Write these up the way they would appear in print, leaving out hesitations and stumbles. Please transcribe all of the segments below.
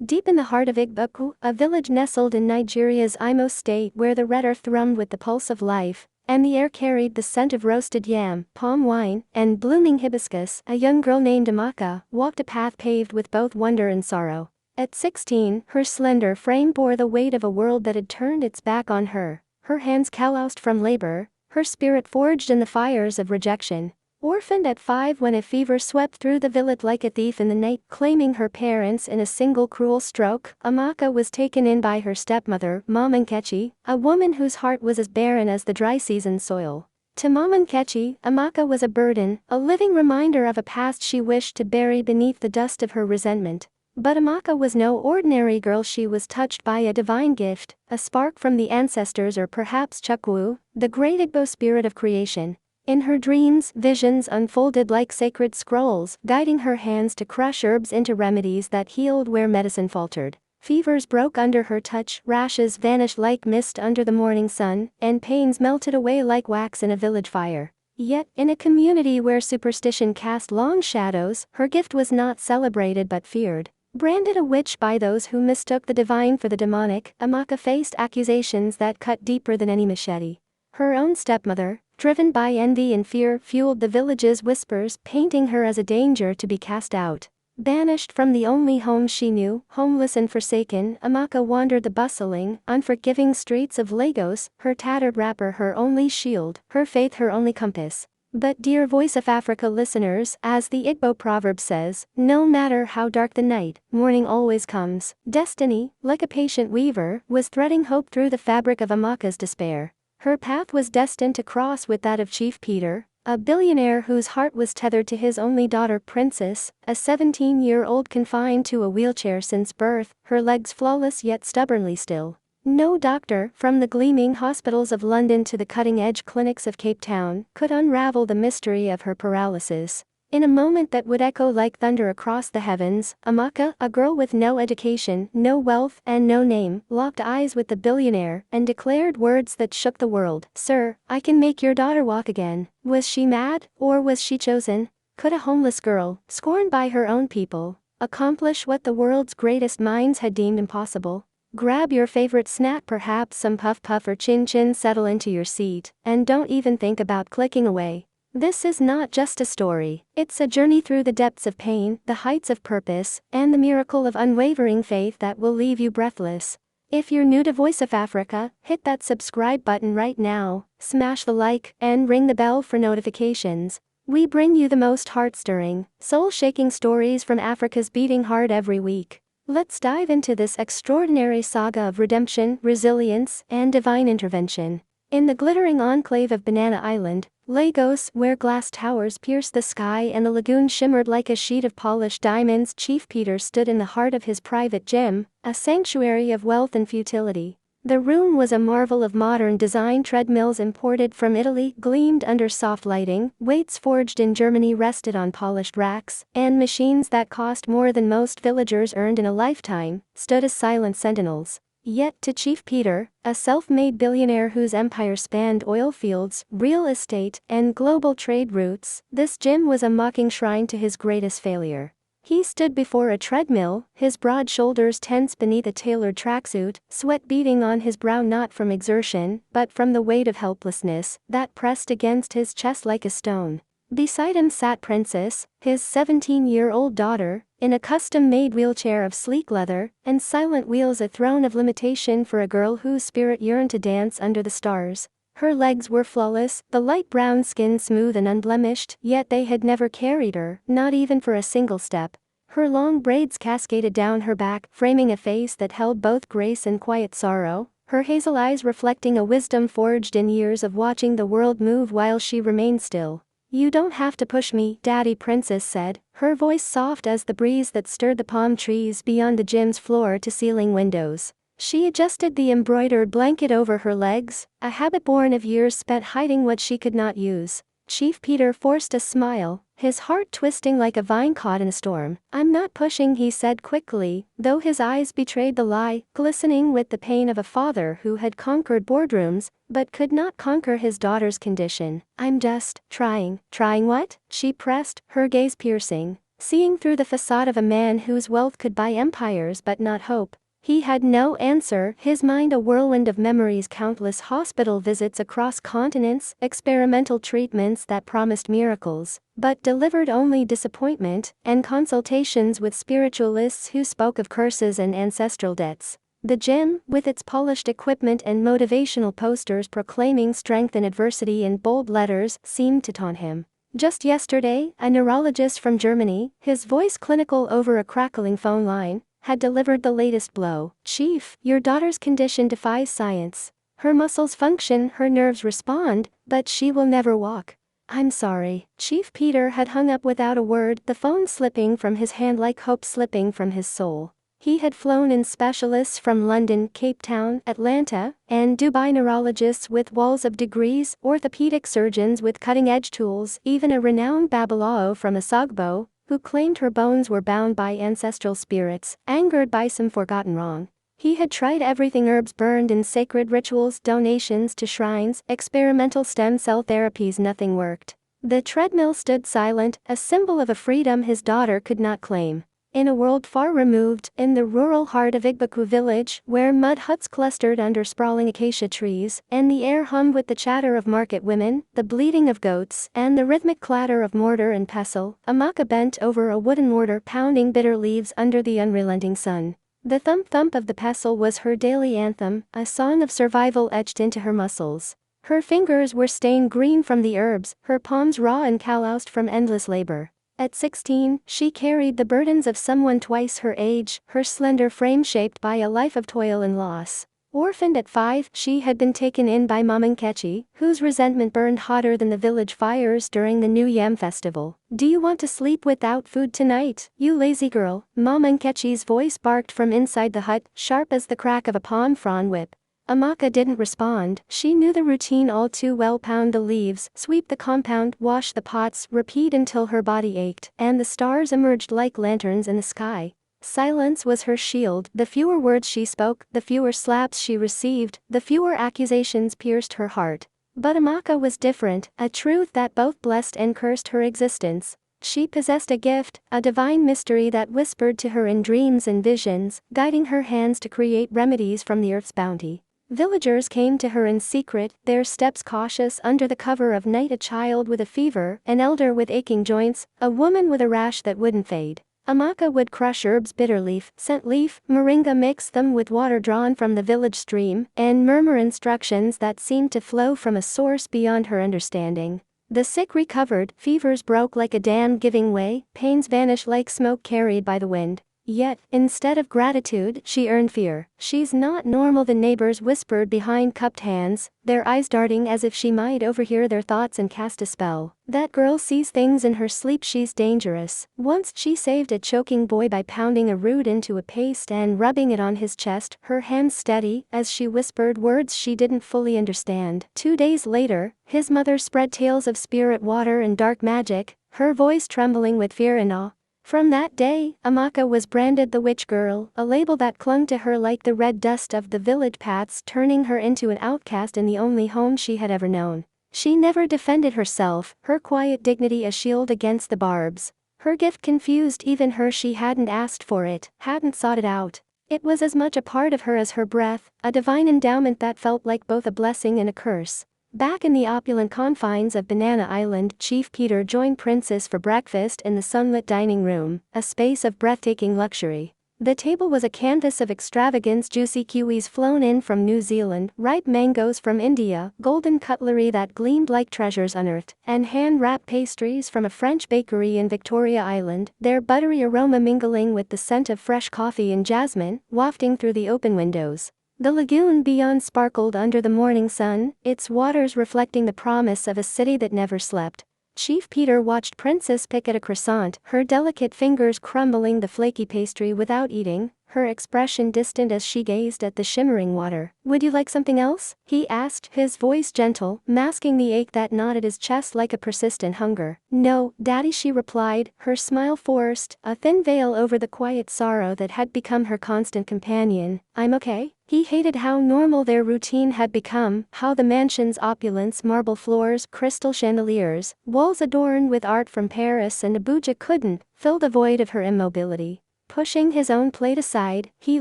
Deep in the heart of Igbokwe, a village nestled in Nigeria's Imo state where the red earth thrummed with the pulse of life, and the air carried the scent of roasted yam, palm wine, and blooming hibiscus, a young girl named Amaka walked a path paved with both wonder and sorrow. At 16, her slender frame bore the weight of a world that had turned its back on her, her hands calloused from labor, her spirit forged in the fires of rejection. Orphaned at 5 when a fever swept through the village like a thief in the night, claiming her parents in a single cruel stroke, Amaka was taken in by her stepmother, Mama Nkechi, a woman whose heart was as barren as the dry season soil. To Mama Nkechi, Amaka was a burden, a living reminder of a past she wished to bury beneath the dust of her resentment. But Amaka was no ordinary girl. She was touched by a divine gift, a spark from the ancestors, or perhaps Chukwu, the great Igbo spirit of creation. In her dreams, visions unfolded like sacred scrolls, guiding her hands to crush herbs into remedies that healed where medicine faltered. Fevers broke under her touch, rashes vanished like mist under the morning sun, and pains melted away like wax in a village fire. Yet, in a community where superstition cast long shadows, her gift was not celebrated but feared. Branded a witch by those who mistook the divine for the demonic, Amaka faced accusations that cut deeper than any machete. Her own stepmother, driven by envy and fear, fueled the village's whispers, painting her as a danger to be cast out. Banished from the only home she knew, homeless and forsaken, Amaka wandered the bustling, unforgiving streets of Lagos, her tattered wrapper her only shield, her faith her only compass. But dear Voice of Africa listeners, as the Igbo proverb says, no matter how dark the night, morning always comes. Destiny, like a patient weaver, was threading hope through the fabric of Amaka's despair. Her path was destined to cross with that of Chief Peter, a billionaire whose heart was tethered to his only daughter Princess, a 17-year-old confined to a wheelchair since birth, her legs flawless yet stubbornly still. No doctor, from the gleaming hospitals of London to the cutting-edge clinics of Cape Town, could unravel the mystery of her paralysis. In a moment that would echo like thunder across the heavens, Amaka, a girl with no education, no wealth, and no name, locked eyes with the billionaire and declared words that shook the world. "Sir, I can make your daughter walk again." Was she mad, or was she chosen? Could a homeless girl, scorned by her own people, accomplish what the world's greatest minds had deemed impossible? Grab your favorite snack, perhaps some puff puff or chin chin, settle into your seat, and don't even think about clicking away. This is not just a story, it's a journey through the depths of pain, the heights of purpose, and the miracle of unwavering faith that will leave you breathless. If you're new to Voice of Africa, hit that subscribe button right now, smash the like, and ring the bell for notifications. We bring you the most heart-stirring, soul-shaking stories from Africa's beating heart every week. Let's dive into this extraordinary saga of redemption, resilience, and divine intervention. In the glittering enclave of Banana Island, Lagos, where glass towers pierced the sky and the lagoon shimmered like a sheet of polished diamonds, Chief Peter stood in the heart of his private gym, a sanctuary of wealth and futility. The room was a marvel of modern design. Treadmills imported from Italy gleamed under soft lighting, weights forged in Germany rested on polished racks, and machines that cost more than most villagers earned in a lifetime stood as silent sentinels. Yet to Chief Peter, a self-made billionaire whose empire spanned oil fields, real estate, and global trade routes, this gym was a mocking shrine to his greatest failure. He stood before a treadmill, his broad shoulders tense beneath a tailored tracksuit, sweat beading on his brow not from exertion, but from the weight of helplessness that pressed against his chest like a stone. Beside him sat Princess, his 17-year-old daughter, in a custom-made wheelchair of sleek leather, and silent wheels, a throne of limitation for a girl whose spirit yearned to dance under the stars. Her legs were flawless, the light brown skin smooth and unblemished, yet they had never carried her, not even for a single step. Her long braids cascaded down her back, framing a face that held both grace and quiet sorrow, her hazel eyes reflecting a wisdom forged in years of watching the world move while she remained still. "You don't have to push me, Daddy," Princess said, her voice soft as the breeze that stirred the palm trees beyond the gym's floor-to-ceiling windows. She adjusted the embroidered blanket over her legs, a habit born of years spent hiding what she could not use. Chief Peter forced a smile, his heart twisting like a vine caught in a storm. "I'm not pushing," he said quickly, though his eyes betrayed the lie, glistening with the pain of a father who had conquered boardrooms, but could not conquer his daughter's condition. "I'm just trying." "Trying what?" she pressed, her gaze piercing. seeing through the facade of a man whose wealth could buy empires but not hope. He had no answer, his mind a whirlwind of memories, countless hospital visits across continents, experimental treatments that promised miracles, but delivered only disappointment, and consultations with spiritualists who spoke of curses and ancestral debts. The gym, with its polished equipment and motivational posters proclaiming strength in adversity in bold letters, seemed to taunt him. Just yesterday, a neurologist from Germany, his voice clinical over a crackling phone line, had delivered the latest blow. "Chief, your daughter's condition defies science. Her muscles function, her nerves respond, but she will never walk." "I'm sorry." Chief Peter had hung up without a word, the phone slipping from his hand like hope slipping from his soul. He had flown in specialists from London, Cape Town, Atlanta, and Dubai, neurologists with walls of degrees, orthopedic surgeons with cutting-edge tools, even a renowned Babalao from Asogbo, who claimed her bones were bound by ancestral spirits, angered by some forgotten wrong. He had tried everything: herbs burned in sacred rituals, donations to shrines, experimental stem cell therapies. Nothing worked. The treadmill stood silent, a symbol of a freedom his daughter could not claim. In a world far removed, in the rural heart of Igbokwe village, where mud huts clustered under sprawling acacia trees, and the air hummed with the chatter of market women, the bleating of goats, and the rhythmic clatter of mortar and pestle, Amaka bent over a wooden mortar pounding bitter leaves under the unrelenting sun. The thump-thump of the pestle was her daily anthem, a song of survival etched into her muscles. Her fingers were stained green from the herbs, her palms raw and calloused from endless labor. At 16, she carried the burdens of someone twice her age, her slender frame shaped by a life of toil and loss. Orphaned at 5, she had been taken in by Mama Nkechi, whose resentment burned hotter than the village fires during the New Yam festival. "Do you want to sleep without food tonight, you lazy girl?" Mama Nkechi's voice barked from inside the hut, sharp as the crack of a palm frond whip. Amaka didn't respond. She knew the routine all too well: pound the leaves, sweep the compound, wash the pots, repeat until her body ached, and the stars emerged like lanterns in the sky. Silence was her shield. The fewer words she spoke, the fewer slaps she received, the fewer accusations pierced her heart. But Amaka was different, a truth that both blessed and cursed her existence. She possessed a gift, a divine mystery that whispered to her in dreams and visions, guiding her hands to create remedies from the earth's bounty. Villagers came to her in secret, their steps cautious under the cover of night: a child with a fever, an elder with aching joints, a woman with a rash that wouldn't fade. Amaka would crush herbs: bitter leaf, scent leaf, moringa, mix them with water drawn from the village stream, and murmur instructions that seemed to flow from a source beyond her understanding. The sick recovered, fevers broke like a dam giving way, pains vanished like smoke carried by the wind. Yet, instead of gratitude, she earned fear. "She's not normal," the neighbors whispered behind cupped hands, their eyes darting as if she might overhear their thoughts and cast a spell. "That girl sees things in her sleep, she's dangerous." Once she saved a choking boy by pounding a root into a paste and rubbing it on his chest, her hands steady, as she whispered words she didn't fully understand. 2 days later, his mother spread tales of spirit water and dark magic, her voice trembling with fear and awe. From that day, Amaka was branded the witch girl, a label that clung to her like the red dust of the village paths, turning her into an outcast in the only home she had ever known. She never defended herself, her quiet dignity a shield against the barbs. Her gift confused even her. She hadn't asked for it, hadn't sought it out. It was as much a part of her as her breath, a divine endowment that felt like both a blessing and a curse. Back in the opulent confines of Banana Island, Chief Peter joined Princess for breakfast in the sunlit dining room, a space of breathtaking luxury. The table was a canvas of extravagance: juicy kiwis flown in from New Zealand, ripe mangoes from India, golden cutlery that gleamed like treasures unearthed, and hand-wrapped pastries from a French bakery in Victoria Island, their buttery aroma mingling with the scent of fresh coffee and jasmine, wafting through the open windows. The lagoon beyond sparkled under the morning sun, its waters reflecting the promise of a city that never slept. Chief Peter watched Princess pick at a croissant, her delicate fingers crumbling the flaky pastry without eating, her expression distant as she gazed at the shimmering water. "Would you like something else?" he asked, his voice gentle, masking the ache that gnawed at his chest like a persistent hunger. "No, Daddy," she replied, her smile forced, a thin veil over the quiet sorrow that had become her constant companion. "I'm okay." He hated how normal their routine had become, how the mansion's opulence, marble floors, crystal chandeliers, walls adorned with art from Paris and Abuja couldn't fill the void of her immobility. Pushing his own plate aside, he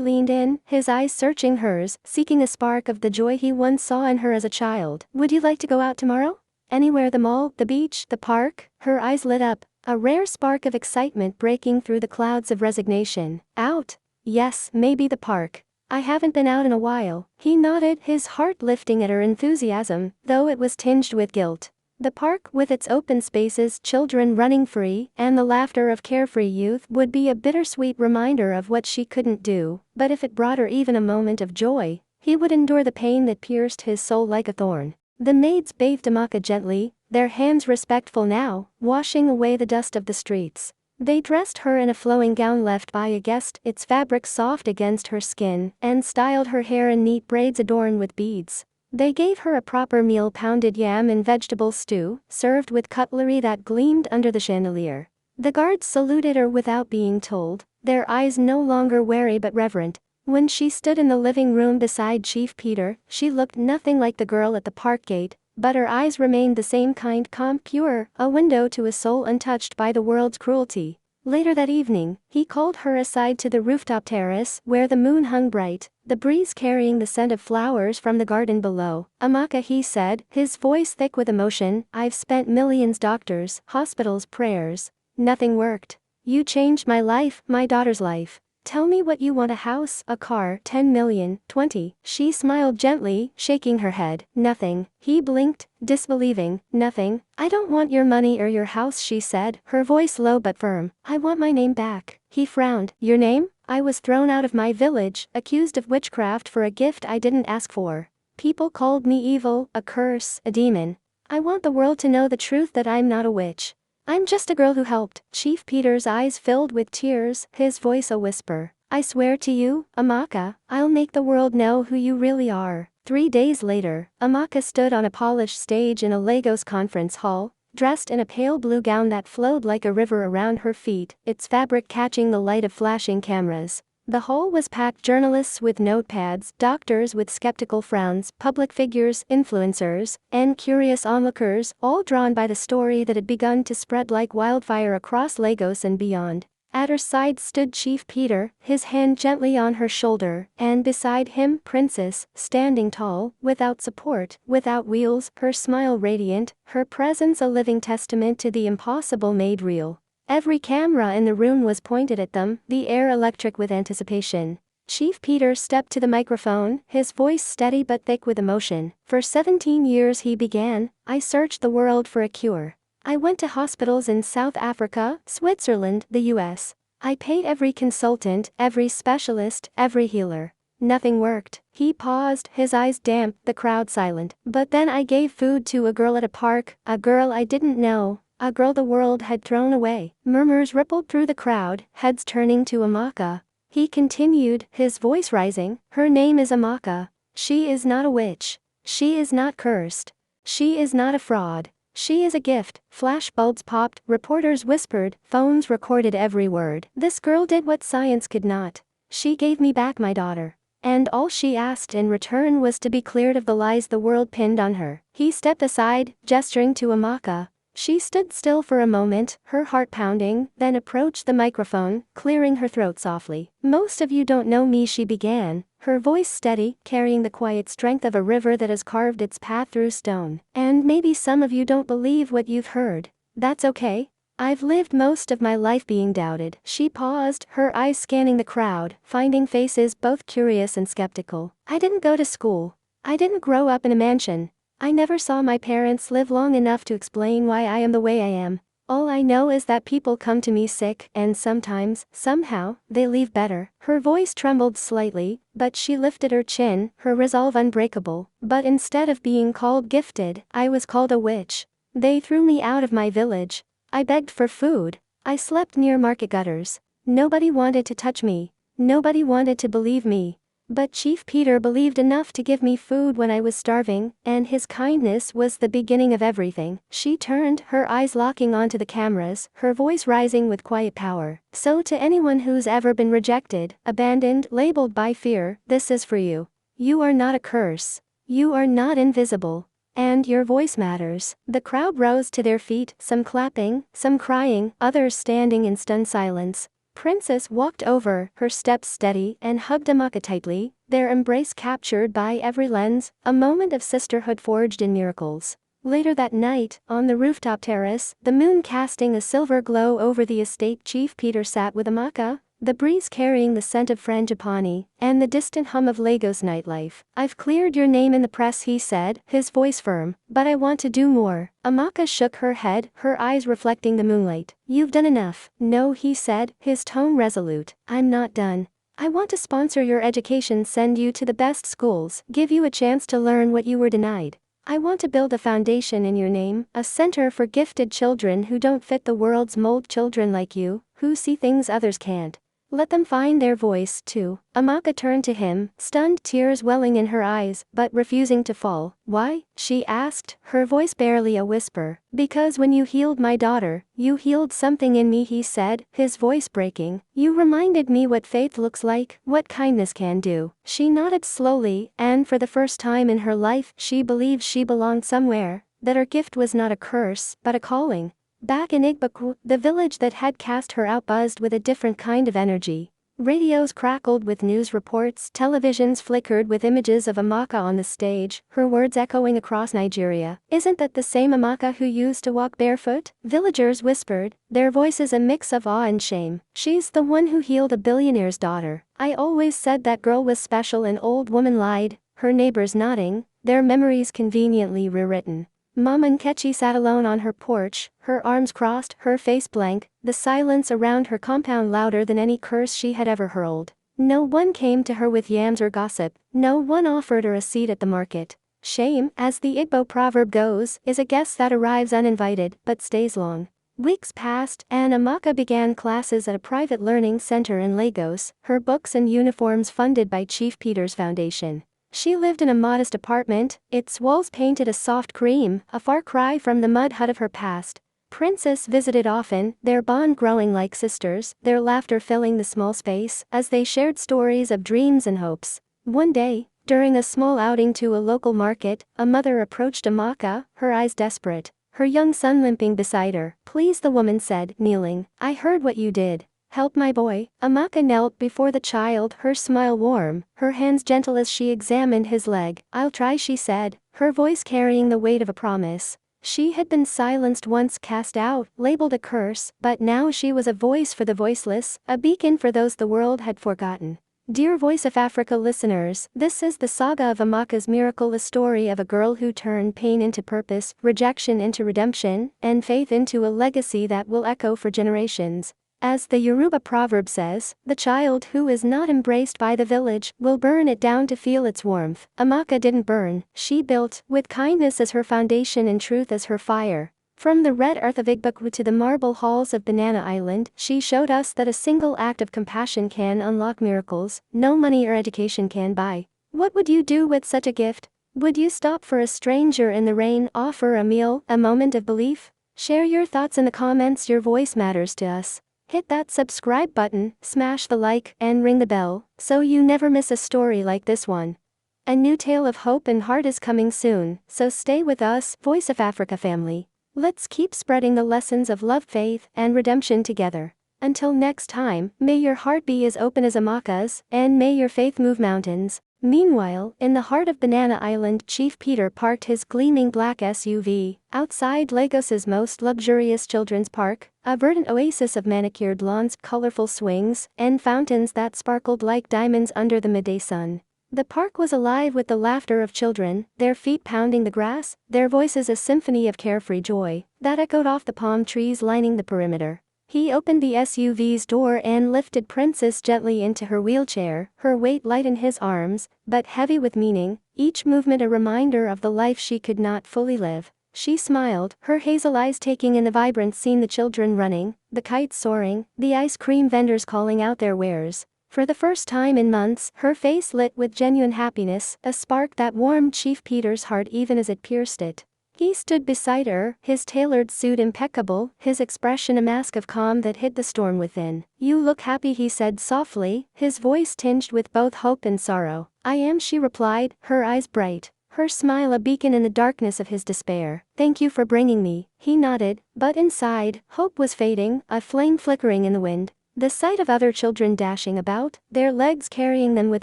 leaned in, his eyes searching hers, seeking a spark of the joy he once saw in her as a child. "Would you like to go out tomorrow? Anywhere, the mall, the beach, the park?" Her eyes lit up, a rare spark of excitement breaking through the clouds of resignation. "Out? Yes, maybe the park. I haven't been out in a while." He nodded, his heart lifting at her enthusiasm, though it was tinged with guilt. The park, with its open spaces, children running free, and the laughter of carefree youth, would be a bittersweet reminder of what she couldn't do, but if it brought her even a moment of joy, he would endure the pain that pierced his soul like a thorn. The maids bathed Amaka gently, their hands respectful now, washing away the dust of the streets. They dressed her in a flowing gown left by a guest, its fabric soft against her skin, and styled her hair in neat braids adorned with beads. They gave her a proper meal, pounded yam and vegetable stew, served with cutlery that gleamed under the chandelier. The guards saluted her without being told, their eyes no longer wary but reverent. When she stood in the living room beside Chief Peter, she looked nothing like the girl at the park gate, but her eyes remained the same kind, calm, pure, a window to a soul untouched by the world's cruelty. Later that evening, he called her aside to the rooftop terrace where the moon hung bright, the breeze carrying the scent of flowers from the garden below. "Amaka," he said, his voice thick with emotion, "I've spent millions, doctors, hospitals, prayers. Nothing worked. You changed my life, my daughter's life. Tell me what you want, a house, a car, 10 million, 20. She smiled gently, shaking her head. "Nothing." He blinked, disbelieving. "Nothing? I don't want your money or your house," she said, her voice low but firm. "I want my name back." He frowned. "Your name? I was thrown out of my village, accused of witchcraft for a gift I didn't ask for. People called me evil, a curse, a demon. I want the world to know the truth, that I'm not a witch. I'm just a girl who helped." Chief Peter's eyes filled with tears, his voice a whisper. "I swear to you, Amaka, I'll make the world know who you really are." 3 days later, Amaka stood on a polished stage in a Lagos conference hall, dressed in a pale blue gown that flowed like a river around her feet, its fabric catching the light of flashing cameras. The hall was packed, journalists with notepads, doctors with skeptical frowns, public figures, influencers, and curious onlookers, all drawn by the story that had begun to spread like wildfire across Lagos and beyond. At her side stood Chief Peter, his hand gently on her shoulder, and beside him, Princess, standing tall, without support, without wheels, her smile radiant, her presence a living testament to the impossible made real. Every camera in the room was pointed at them, the air electric with anticipation. Chief Peter stepped to the microphone, his voice steady but thick with emotion. "For 17 years," he began, "I searched the world for a cure. I went to hospitals in South Africa, Switzerland, the US. I paid every consultant, every specialist, every healer. Nothing worked." He paused, his eyes damp, the crowd silent. "But then I gave food to a girl at a park, a girl I didn't know. A girl the world had thrown away." Murmurs rippled through the crowd, heads turning to Amaka. He continued, his voice rising, "Her name is Amaka. She is not a witch. She is not cursed. She is not a fraud. She is a gift." Flashbulbs popped, reporters whispered, phones recorded every word. "This girl did what science could not. She gave me back my daughter. And all she asked in return was to be cleared of the lies the world pinned on her." He stepped aside, gesturing to Amaka. She stood still for a moment, her heart pounding, then approached the microphone, clearing her throat softly. "Most of you don't know me," she began, her voice steady, carrying the quiet strength of a river that has carved its path through stone. "And maybe some of you don't believe what you've heard. That's okay. I've lived most of my life being doubted." She paused, her eyes scanning the crowd, finding faces both curious and skeptical. "I didn't go to school. I didn't grow up in a mansion. I never saw my parents live long enough to explain why I am the way I am. All I know is that people come to me sick, and sometimes, somehow, they leave better." Her voice trembled slightly, but she lifted her chin, her resolve unbreakable. "But instead of being called gifted, I was called a witch. They threw me out of my village. I begged for food. I slept near market gutters. Nobody wanted to touch me. Nobody wanted to believe me. But Chief Peter believed enough to give me food when I was starving, and his kindness was the beginning of everything." She turned, her eyes locking onto the cameras, her voice rising with quiet power. "So to anyone who's ever been rejected, abandoned, labeled by fear, this is for you. You are not a curse. You are not invisible. And your voice matters. The crowd rose to their feet, some clapping, some crying, others standing in stunned silence. Princess walked over, her steps steady, and hugged Amaka tightly, their embrace captured by every lens, a moment of sisterhood forged in miracles. Later that night, on the rooftop terrace, the moon casting a silver glow over the estate, Chief Peter sat with Amaka, the breeze carrying the scent of frangipani, and the distant hum of Lagos nightlife. I've cleared your name in the press, he said, his voice firm, but I want to do more. Amaka shook her head, her eyes reflecting the moonlight. You've done enough. No, he said, his tone resolute. I'm not done. I want to sponsor your education, send you to the best schools, give you a chance to learn what you were denied. I want to build a foundation in your name, a center for gifted children who don't fit the world's mold, children like you, who see things others can't. Let them find their voice, too. Amaka turned to him, stunned, tears welling in her eyes, but refusing to fall. Why? She asked, her voice barely a whisper. Because when you healed my daughter, you healed something in me, he said, his voice breaking. You reminded me what faith looks like, what kindness can do. She nodded slowly, and for the first time in her life, she believed she belonged somewhere, that her gift was not a curse, but a calling. Back in Igbokwe, the village that had cast her out buzzed with a different kind of energy. Radios crackled with news reports, televisions flickered with images of Amaka on the stage, her words echoing across Nigeria. Isn't that the same Amaka who used to walk barefoot? Villagers whispered, their voices a mix of awe and shame. She's the one who healed a billionaire's daughter. I always said that girl was special, an old woman lied, her neighbors nodding, their memories conveniently rewritten. Mama Nkechi sat alone on her porch, her arms crossed, her face blank, the silence around her compound louder than any curse she had ever hurled. No one came to her with yams or gossip, no one offered her a seat at the market. Shame, as the Igbo proverb goes, is a guest that arrives uninvited, but stays long. Weeks passed, and Amaka began classes at a private learning center in Lagos, her books and uniforms funded by Chief Peter's Foundation. She lived in a modest apartment, its walls painted a soft cream, a far cry from the mud hut of her past. Princess visited often, their bond growing like sisters, their laughter filling the small space, as they shared stories of dreams and hopes. One day, during a small outing to a local market, a mother approached Amaka, her eyes desperate, her young son limping beside her. Please, the woman said, kneeling, I heard what you did. Help my boy. Amaka knelt before the child, her smile warm, her hands gentle as she examined his leg. I'll try, she said, her voice carrying the weight of a promise. She had been silenced once, cast out, labeled a curse, but now she was a voice for the voiceless, a beacon for those the world had forgotten. Dear Voice of Africa listeners, this is the saga of Amaka's miracle, a story of a girl who turned pain into purpose, rejection into redemption, and faith into a legacy that will echo for generations. As the Yoruba proverb says, the child who is not embraced by the village will burn it down to feel its warmth. Amaka didn't burn, she built, with kindness as her foundation and truth as her fire. From the red earth of Igbokwe to the marble halls of Banana Island, she showed us that a single act of compassion can unlock miracles no money or education can buy. What would you do with such a gift? Would you stop for a stranger in the rain, offer a meal, a moment of belief? Share your thoughts in the comments, your voice matters to us. Hit that subscribe button, smash the like, and ring the bell, so you never miss a story like this one. A new tale of hope and heart is coming soon, so stay with us, Voice of Africa family. Let's keep spreading the lessons of love, faith, and redemption together. Until next time, may your heart be as open as Amaka's, and may your faith move mountains. Meanwhile, in the heart of Banana Island, Chief Peter parked his gleaming black SUV outside Lagos's most luxurious children's park, a verdant oasis of manicured lawns, colorful swings, and fountains that sparkled like diamonds under the midday sun. The park was alive with the laughter of children, their feet pounding the grass, their voices a symphony of carefree joy that echoed off the palm trees lining the perimeter. He opened the SUV's door and lifted Princess gently into her wheelchair, her weight light in his arms, but heavy with meaning, each movement a reminder of the life she could not fully live. She smiled, her hazel eyes taking in the vibrant scene, the children running, the kites soaring, the ice cream vendors calling out their wares. For the first time in months, her face lit with genuine happiness, a spark that warmed Chief Peter's heart even as it pierced it. He stood beside her, his tailored suit impeccable, his expression a mask of calm that hid the storm within. "You look happy," he said softly, his voice tinged with both hope and sorrow. "I am," she replied, her eyes bright, her smile a beacon in the darkness of his despair. "Thank you for bringing me," he nodded, but inside, hope was fading, a flame flickering in the wind. The sight of other children dashing about, their legs carrying them with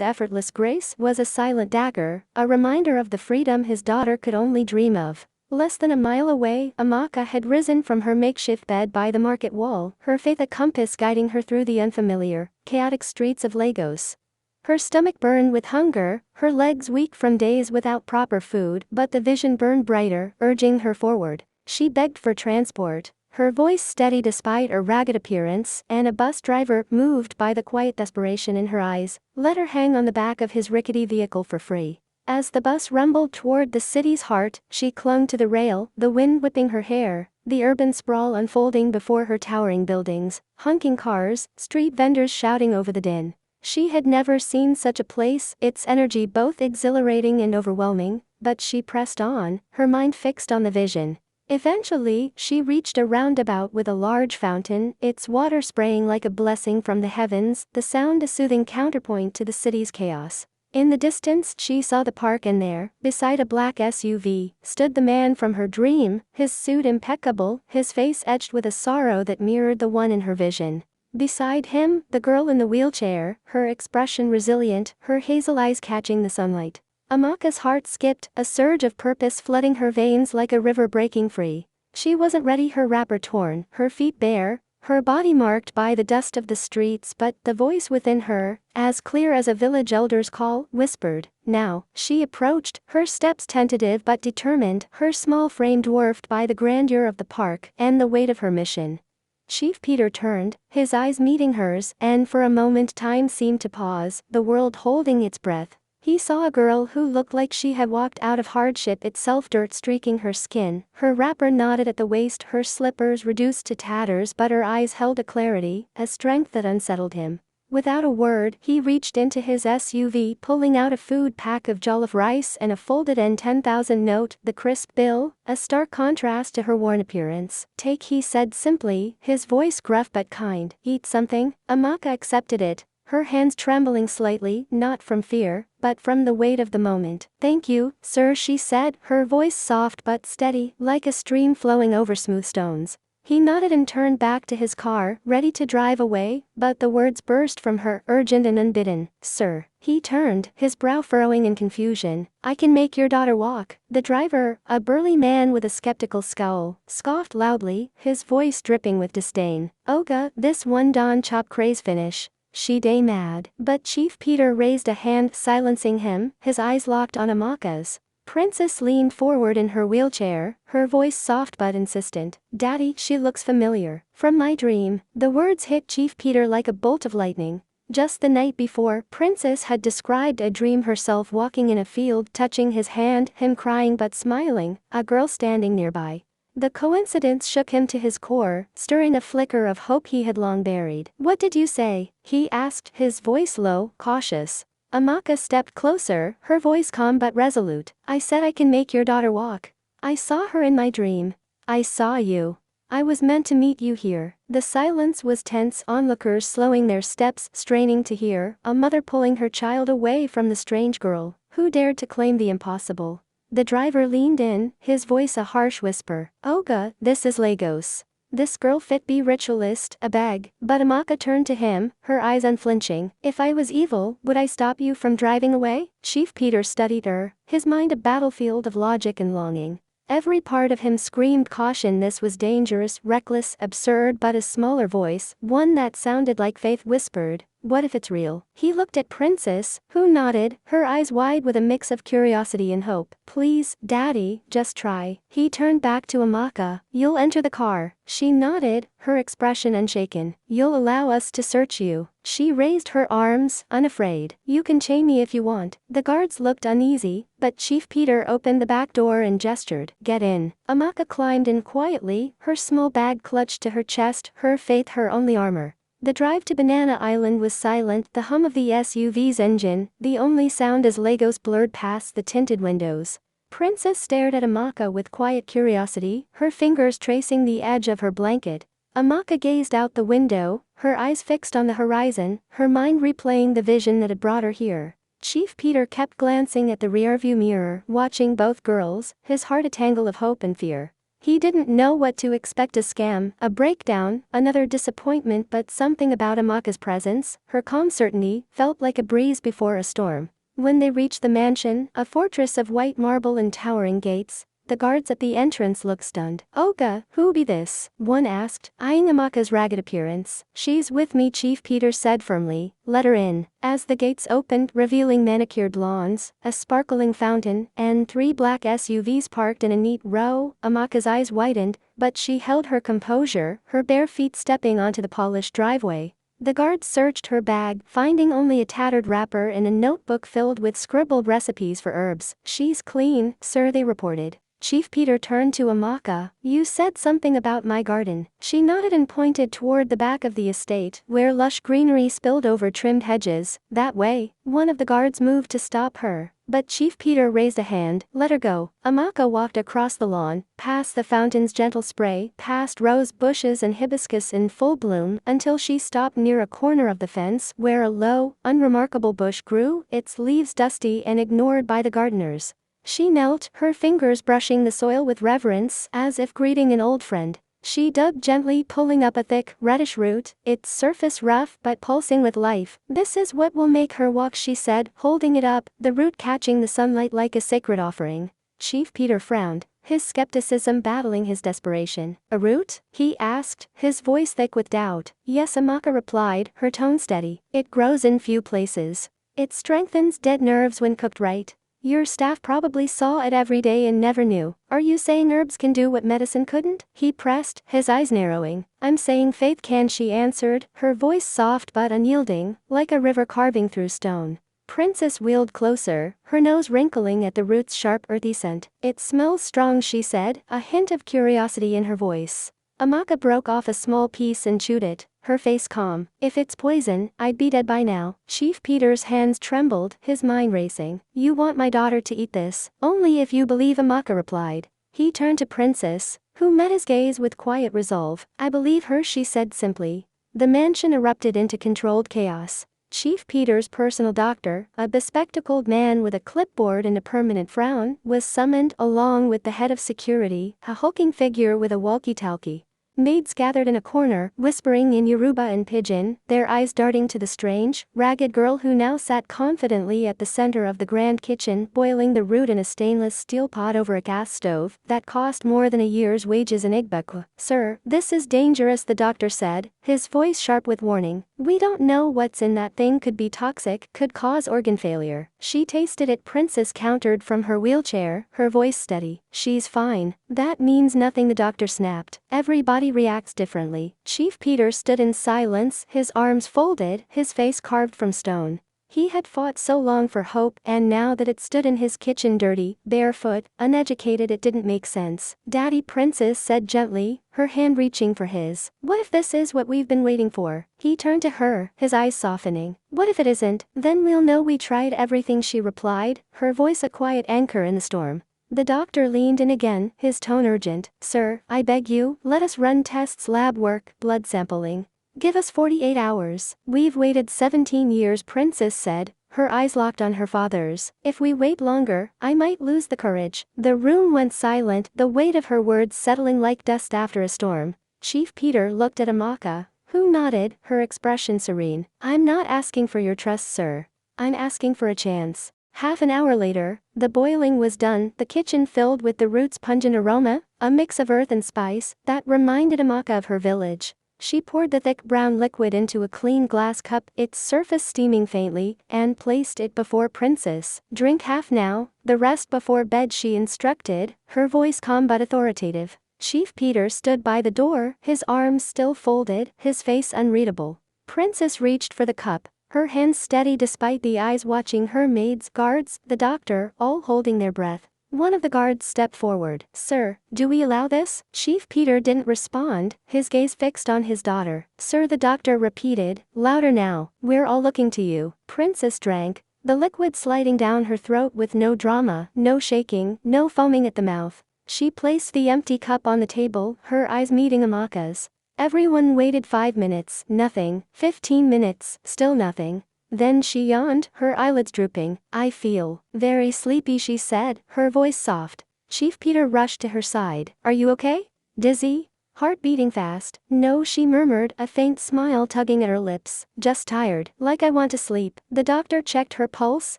effortless grace, was a silent dagger, a reminder of the freedom his daughter could only dream of. Less than a mile away, Amaka had risen from her makeshift bed by the market wall, her faith a compass guiding her through the unfamiliar, chaotic streets of Lagos. Her stomach burned with hunger, her legs weak from days without proper food, but the vision burned brighter, urging her forward. She begged for transport, her voice steady despite her ragged appearance, and a bus driver, moved by the quiet desperation in her eyes, let her hang on the back of his rickety vehicle for free. As the bus rumbled toward the city's heart, she clung to the rail, the wind whipping her hair, the urban sprawl unfolding before her towering buildings, honking cars, street vendors shouting over the din. She had never seen such a place, its energy both exhilarating and overwhelming, but she pressed on, her mind fixed on the vision. Eventually, she reached a roundabout with a large fountain, its water spraying like a blessing from the heavens, the sound a soothing counterpoint to the city's chaos. In the distance, she saw the park, and there, beside a black SUV, stood the man from her dream, his suit impeccable, his face etched with a sorrow that mirrored the one in her vision. Beside him, the girl in the wheelchair, her expression resilient, her hazel eyes catching the sunlight. Amaka's heart skipped, a surge of purpose flooding her veins like a river breaking free. She wasn't ready, her wrapper torn, her feet bare, her body marked by the dust of the streets, but the voice within her, as clear as a village elder's call, whispered, "Now." She approached, her steps tentative but determined, her small frame dwarfed by the grandeur of the park and the weight of her mission. Chief Peter turned, his eyes meeting hers, and for a moment time seemed to pause, the world holding its breath. He saw a girl who looked like she had walked out of hardship itself, dirt streaking her skin, her wrapper knotted at the waist, her slippers reduced to tatters, but her eyes held a clarity, a strength that unsettled him. Without a word, he reached into his SUV, pulling out a food pack of jollof rice and a folded N10,000 note, the crisp bill, a stark contrast to her worn appearance. "Take," he said simply, his voice gruff but kind. "Eat something?" Amaka accepted it, her hands trembling slightly, not from fear, but from the weight of the moment. "Thank you, sir," she said, her voice soft but steady, like a stream flowing over smooth stones. He nodded and turned back to his car, ready to drive away, but the words burst from her, urgent and unbidden. "Sir." He turned, his brow furrowing in confusion. "I can make your daughter walk." The driver, a burly man with a skeptical scowl, scoffed loudly, his voice dripping with disdain. "Oga, this one don chop craze finish. She day mad." But Chief Peter raised a hand, silencing him, his eyes locked on Amaka's. Princess leaned forward in her wheelchair, her voice soft but insistent. "Daddy, she looks familiar. From my dream." The words hit Chief Peter like a bolt of lightning. Just the night before, Princess had described a dream, herself walking in a field, touching his hand, him crying but smiling, a girl standing nearby. The coincidence shook him to his core, stirring a flicker of hope he had long buried. "What did you say?" he asked, his voice low, cautious. Amaka stepped closer, her voice calm but resolute. "I said I can make your daughter walk. I saw her in my dream. I saw you. I was meant to meet you here." The silence was tense, onlookers slowing their steps, straining to hear, a mother pulling her child away from the strange girl, who dared to claim the impossible. The driver leaned in, his voice a harsh whisper. "Oga, this is Lagos. This girl fit be ritualist, a beg." But Amaka turned to him, her eyes unflinching. "If I was evil, would I stop you from driving away?" Chief Peter studied her, his mind a battlefield of logic and longing. Every part of him screamed caution. This was dangerous, reckless, absurd, but a smaller voice, one that sounded like faith, whispered, "What if it's real?" He looked at Princess, who nodded, her eyes wide with a mix of curiosity and hope. "Please, Daddy, just try." He turned back to Amaka. "You'll enter the car." She nodded, her expression unshaken. "You'll allow us to search you." She raised her arms, unafraid. "You can chain me if you want." The guards looked uneasy, but Chief Peter opened the back door and gestured, "Get in." Amaka climbed in quietly, her small bag clutched to her chest, her faith her only armor. The drive to Banana Island was silent, the hum of the SUV's engine, the only sound as Lagos blurred past the tinted windows. Princess stared at Amaka with quiet curiosity, her fingers tracing the edge of her blanket. Amaka gazed out the window, her eyes fixed on the horizon, her mind replaying the vision that had brought her here. Chief Peter kept glancing at the rearview mirror, watching both girls, his heart a tangle of hope and fear. He didn't know what to expect: a scam, a breakdown, another disappointment, but something about Amaka's presence, her calm certainty, felt like a breeze before a storm. When they reached the mansion, a fortress of white marble and towering gates, the guards at the entrance looked stunned. "Oga, who be this?" one asked, eyeing Amaka's ragged appearance. "She's with me," Chief Peter said firmly. "Let her in." As the gates opened, revealing manicured lawns, a sparkling fountain, and 3 black SUVs parked in a neat row, Amaka's eyes widened, but she held her composure, her bare feet stepping onto the polished driveway. The guards searched her bag, finding only a tattered wrapper and a notebook filled with scribbled recipes for herbs. "She's clean, sir," they reported. Chief Peter turned to Amaka. "You said something about my garden." She nodded and pointed toward the back of the estate, where lush greenery spilled over trimmed hedges. "That way." One of the guards moved to stop her, but Chief Peter raised a hand. "Let her go." Amaka walked across the lawn, past the fountain's gentle spray, past rose bushes and hibiscus in full bloom, until she stopped near a corner of the fence where a low, unremarkable bush grew, its leaves dusty and ignored by the gardeners. She knelt, her fingers brushing the soil with reverence, as if greeting an old friend. She dug gently, pulling up a thick, reddish root, its surface rough but pulsing with life. "This is what will make her walk," she said, holding it up, the root catching the sunlight like a sacred offering. Chief Peter frowned, his skepticism battling his desperation. "A root?" he asked, his voice thick with doubt. "Yes," Amaka replied, her tone steady. "It grows in few places. It strengthens dead nerves when cooked right. Your staff probably saw it every day and never knew." "Are you saying herbs can do what medicine couldn't?" he pressed, his eyes narrowing. "I'm saying faith can," she answered, her voice soft but unyielding, like a river carving through stone. Princess wheeled closer, her nose wrinkling at the root's sharp earthy scent. "It smells strong," she said, a hint of curiosity in her voice. Amaka broke off a small piece and chewed it, her face calm. "If it's poison, I'd be dead by now." Chief Peter's hands trembled, his mind racing. "You want my daughter to eat this?" "Only if you believe," Amaka replied. He turned to Princess, who met his gaze with quiet resolve. "I believe her," she said simply. The mansion erupted into controlled chaos. Chief Peter's personal doctor, a bespectacled man with a clipboard and a permanent frown, was summoned along with the head of security, a hulking figure with a walkie-talkie. Maids gathered in a corner, whispering in Yoruba and Pidgin, their eyes darting to the strange, ragged girl who now sat confidently at the center of the grand kitchen, boiling the root in a stainless steel pot over a gas stove that cost more than a year's wages in Igbokwe. "Sir, this is dangerous," the doctor said, his voice sharp with warning. "We don't know what's in that thing. Could be toxic, could cause organ failure." She tasted it, Princess countered from her wheelchair, her voice steady. "She's fine." "That means nothing," the doctor snapped. "Everybody reacts differently." Chief Peter stood in silence, his arms folded, his face carved from stone. He had fought so long for hope, and now that it stood in his kitchen dirty, barefoot, uneducated, it didn't make sense. "Daddy," Princess said gently, her hand reaching for his. "What if this is what we've been waiting for?" He turned to her, his eyes softening. "What if it isn't? Then we'll know we tried everything," she replied, her voice a quiet anchor in the storm. The doctor leaned in again, his tone urgent. "Sir, I beg you, let us run tests, lab work, blood sampling. Give us 48 hours. We've waited 17 years," Princess said, her eyes locked on her father's. "If we wait longer, I might lose the courage." The room went silent, the weight of her words settling like dust after a storm. Chief Peter looked at Amaka, who nodded, her expression serene. "I'm not asking for your trust, sir. I'm asking for a chance." Half an hour later, the boiling was done, the kitchen filled with the root's pungent aroma, a mix of earth and spice, that reminded Amaka of her village. She poured the thick brown liquid into a clean glass cup, its surface steaming faintly, and placed it before Princess. "Drink half now, the rest before bed," she instructed, her voice calm but authoritative. Chief Peter stood by the door, his arms still folded, his face unreadable. Princess reached for the cup, her hands steady despite the eyes watching her, maids, guards, the doctor, all holding their breath. One of the guards stepped forward. "Sir, do we allow this?" Chief Peter didn't respond, his gaze fixed on his daughter. "Sir," the doctor repeated, louder now, "we're all looking to you." Princess drank, the liquid sliding down her throat with no drama, no shaking, no foaming at the mouth. She placed the empty cup on the table, her eyes meeting Amaka's. Everyone waited 5 minutes, nothing, 15 minutes, still nothing. Then she yawned, her eyelids drooping. "I feel very sleepy," she said, her voice soft. Chief Peter rushed to her side. "Are you okay? Dizzy? Heart beating fast?" "No," she murmured, a faint smile tugging at her lips. "Just tired, like I want to sleep." The doctor checked her pulse,